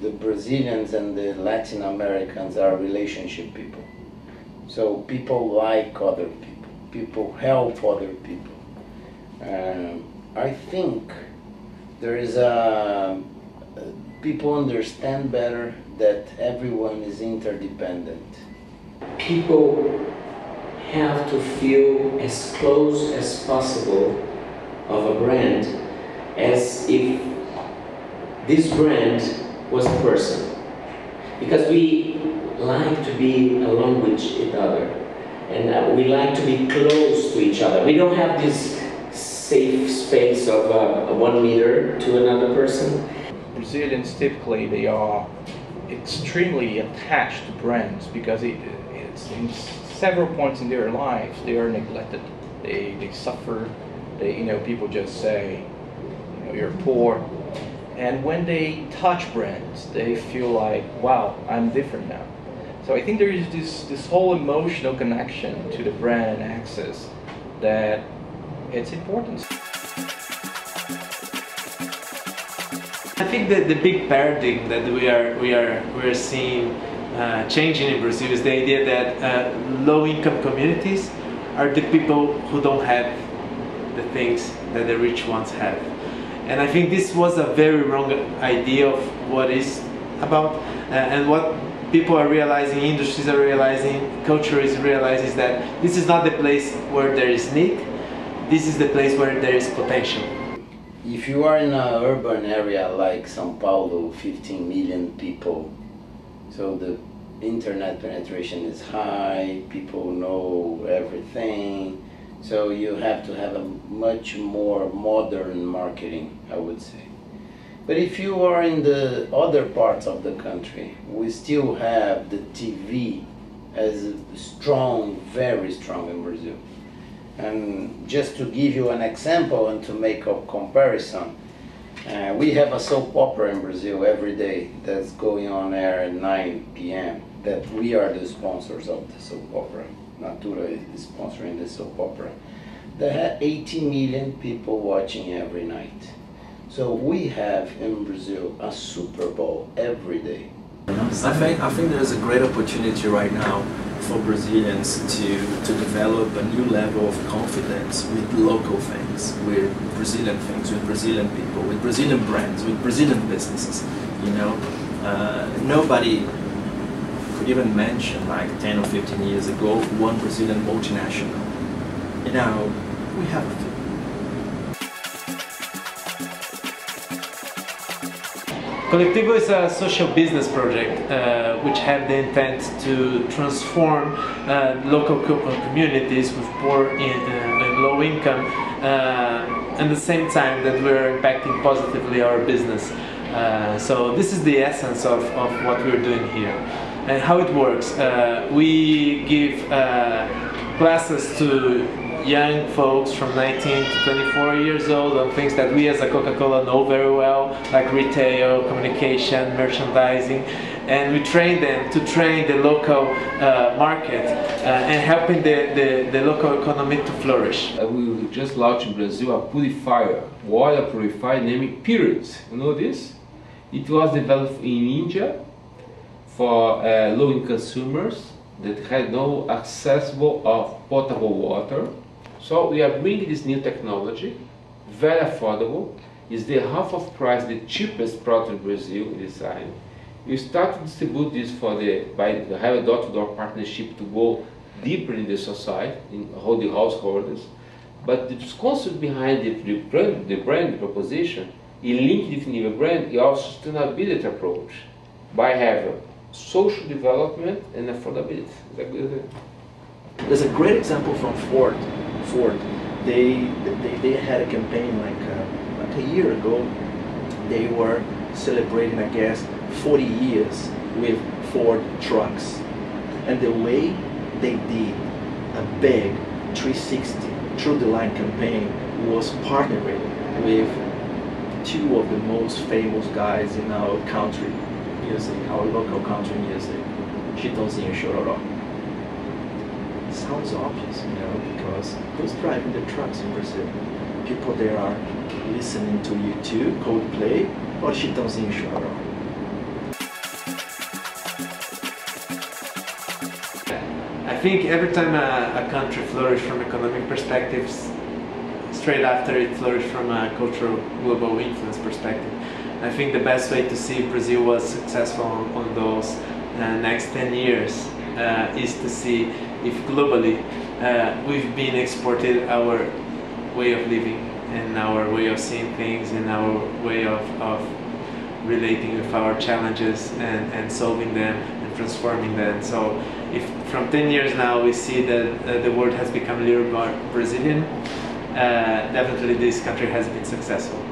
the Brazilians and the Latin Americans are relationship people. So people like other people, people help other people. I think there is people understand better that everyone is interdependent. People have to feel as close as possible of a brand, as if this brand was a person. Because we like to be along with each other, and we like to be close to each other. We don't have this safe space of 1 meter to another person. Brazilians typically, they are extremely attached to brands because it's in several points in their lives they are neglected. They suffer. People just say, you're poor. And when they touch brands, they feel like, wow, I'm different now. So I think there is this whole emotional connection to the brand and access that it's important. I think that the big paradigm that we are seeing changing in Brazil is the idea that low-income communities are the people who don't have the things that the rich ones have. And I think this was a very wrong idea of what is about, and what people are realizing, industries are realizing, culture is realizing, is that this is not the place where there is need, this is the place where there is potential. If you are in an urban area like São Paulo, 15 million people, so the internet penetration is high, people know everything, so you have to have a much more modern marketing, I would say. But if you are in the other parts of the country, we still have the TV as strong, very strong in Brazil. And just to give you an example and to make a comparison, we have a soap opera in Brazil every day that's going on air at 9 p.m. that we are the sponsors of the soap opera. Natura is sponsoring the soap opera. There are 80 million people watching every night. So we have in Brazil a Super Bowl every day. I think there's a great opportunity right now for Brazilians to develop a new level of confidence with local things, with Brazilian things, with Brazilian people, with Brazilian brands, with Brazilian businesses. Nobody could even mention, like 10 or 15 years ago, one Brazilian multinational. We have a few. Colectivo is a social business project which had the intent to transform local communities with poor and low income at the same time that we're impacting positively our business. So this is the essence of what we're doing here. And how it works, we give classes to young folks from 19 to 24 years old on things that we as a Coca-Cola know very well, like retail, communication, merchandising, and we train them to train the local market and helping the local economy to flourish. We just launched in Brazil a purifier, water purifier named Purity. You know this? It was developed in India for low-income consumers that had no accessible of potable water. So we are bringing this new technology, very affordable, is the half of price, the cheapest product in Brazil in design. We start to distribute this by have a door-to-door partnership to go deeper in the society, in all the householders. But the concept behind the brand proposition, it linked with the brand, is our sustainability approach by having social development and affordability. There's a great example from Ford. They had a campaign like a year ago. They were celebrating, I guess, 40 years with Ford trucks. And the way they did a big 360 through the line campaign was partnering with two of the most famous guys in our country music, our local country music, Chitãozinho Chororó. Sounds obvious, because who's driving the trucks in Brazil? People there are listening to U2, Coldplay, or Chitãozinho Chororó. I think every time a country flourishes from economic perspectives, straight after it flourished from a cultural global influence perspective. I think the best way to see if Brazil was successful on those next 10 years is to see if globally we've been exported our way of living and our way of seeing things and our way of relating with our challenges and solving them and transforming them. So if from 10 years now we see that the world has become a little more Brazilian, definitely this country has been successful.